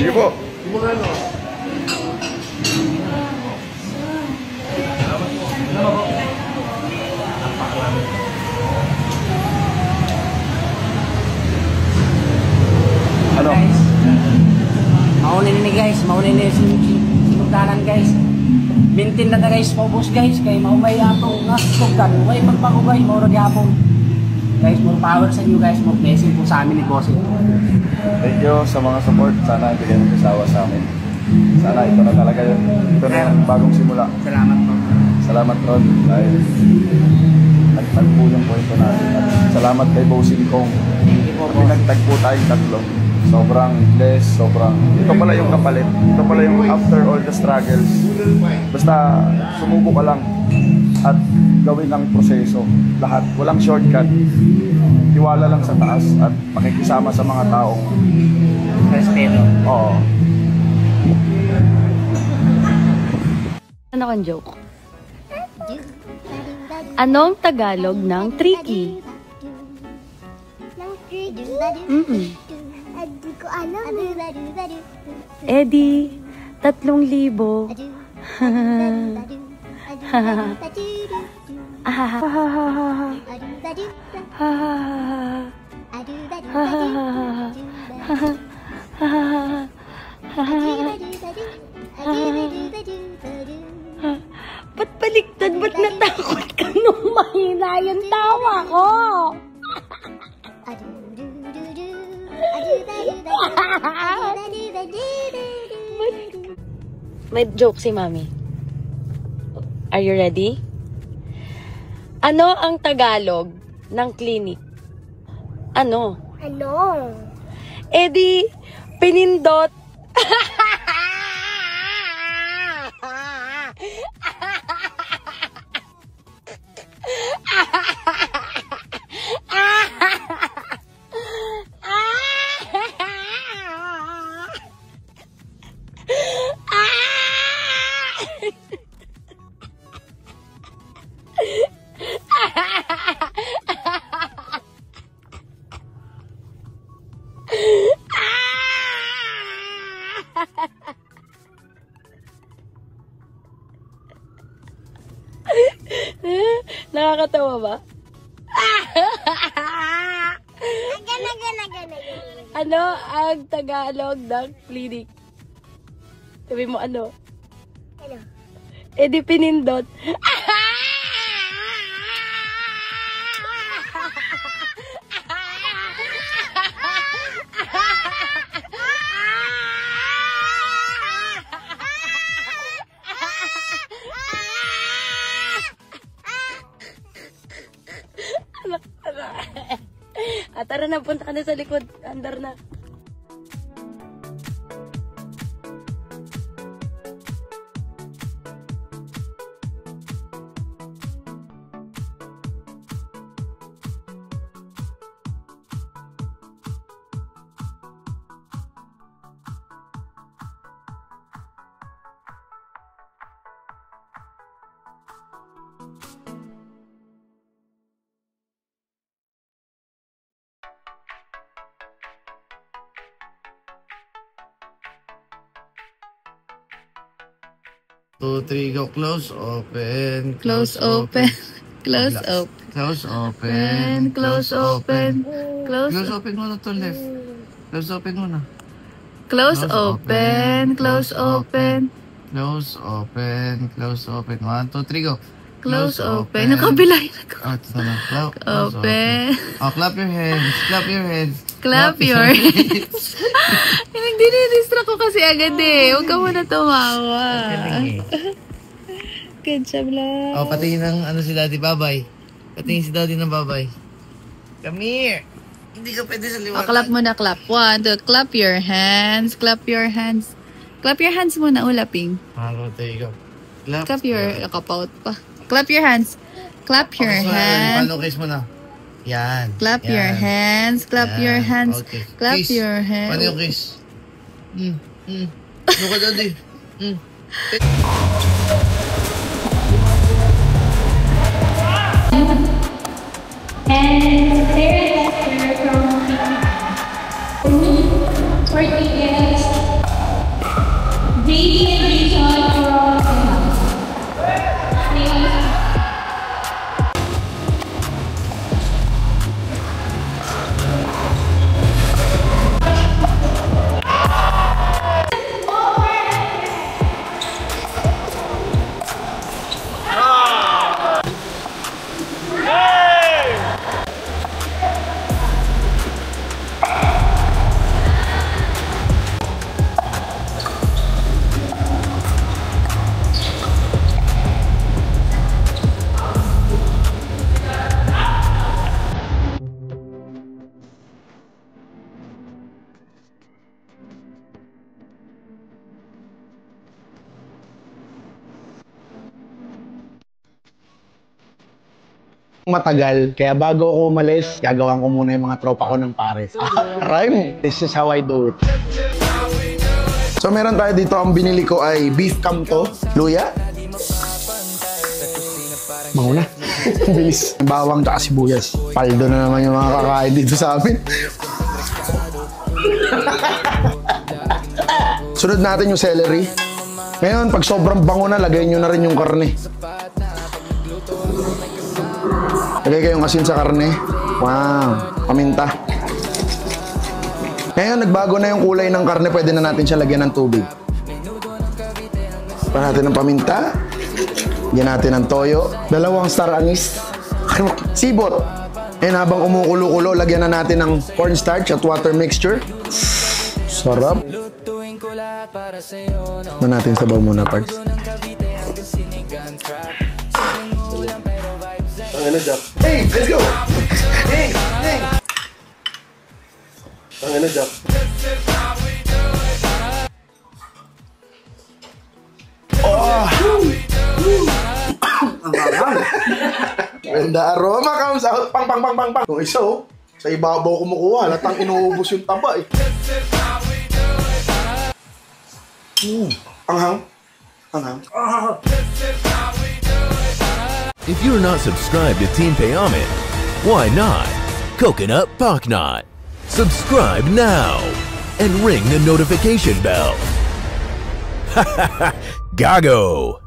Sige po. Ano? Maunin ni guys, maunin ni sinugdanan guys. Mintin na na guys, paubos guys, kay maumay atong nasugdan. May magpago guys, mauro gyapon. Guys, more power sa inyo guys, more blessing po sa amin ni Bossing. Thank you sa mga support. Sana hindi kayo magkasawa sa amin. Sana ito na talaga yun. Ito na yung bagong simula. Salamat po. Salamat Rod dahil nagtagpo yung kwento natin. At salamat kay Bossing Kong. Thank you po. Nagtagpo tayong tatlo. Sobrang blessed, sobrang... Ito pala yung kapalit. Ito pala yung after all the struggles. Basta sumubo ka lang at gawin ang proseso. Lahat. Walang shortcut. Tiwala lang sa taas at pakikisama sa mga taong Respeto. oo. Ano kang joke? Anong Tagalog ng tricky? Ng tricky? Hindi ko alam. Eddie, 3,000. Ba't baliktad? Ba't natakot ka nung mahina yung tawa ko? May joke si Mami. Are you ready? Ano ang Tagalog ng clinic? Ano? Ano? Eddie, pinindot. Nakakatawa ba? Ano ang Tagalog ng clinic? Sabi mo ano? Ano? Eddie pinindot. Tara na, punta ka na sa likod. Andar na. Two, three, go. Close, open. Close, open. Close, open. Close, open. Close, open. Close, Close, open muna to left. Close, open muna. close, open. Close, open. Close, open. Close, open. 1, 2, 3, go. Close, open. Nakabila yun. Oh, ito na. Close, Open. Oh, clap your hands. Clap your hands. Clap your hands. Hindi na-distract ko kasi agad eh. Huwag ka muna tumawa. Good job lang. Oh, patingin ng ano si Daddy, babay. Patingin si Daddy ng babay. Come here. Hindi ka pwede sa liwanag. Clap muna, clap. 1, 2, clap your hands. Clap your hands. Clap your hands muna, ulaping. There you go. Clap your, nakapout pa. Clap your hands. Clap your hands. Paano kiss mo na? Yan. Clap your hands. Clap your hands. Okay. Clap Kiss. your hands. Paano yung kiss? Ano ka, Daddy? And there is from 40 years matagal. Kaya bago ako umalis, gagawan ko muna yung mga tropa ko ng pares. Rhyme, this is how I do it. So meron tayo dito, ang binili ko ay beef kamto, luya. Mauna. Bilis. Bawang tsaka sibuyas. Paldo na naman yung mga kakain dito sa amin. Sunod natin yung celery. Ngayon, pag sobrang bango na, lagay nyo na rin yung karne. Lagay kayong asin sa karne. Wow, paminta. Ngayon, nagbago na yung kulay ng karne, pwede na natin siya lagyan ng tubig. Pa natin ng paminta. Lagyan natin ng toyo. 2 star anise. Sibot. And habang kumukulo-kulo, lagyan na natin ng cornstarch at water mixture. Sarap. Na natin sabaw muna, parts. Hey, let's go! Hey, hey! Jack. When the aroma comes out, pang, pang, pang, pang, pang. Yung isa, oh, sa ibabaw kumukuha, latang inuubos yung taba, eh. Anghang. Anghang. If you're not subscribed to Team Payaman, why not? Coconut Paknot. Subscribe now and ring the notification bell. Gago!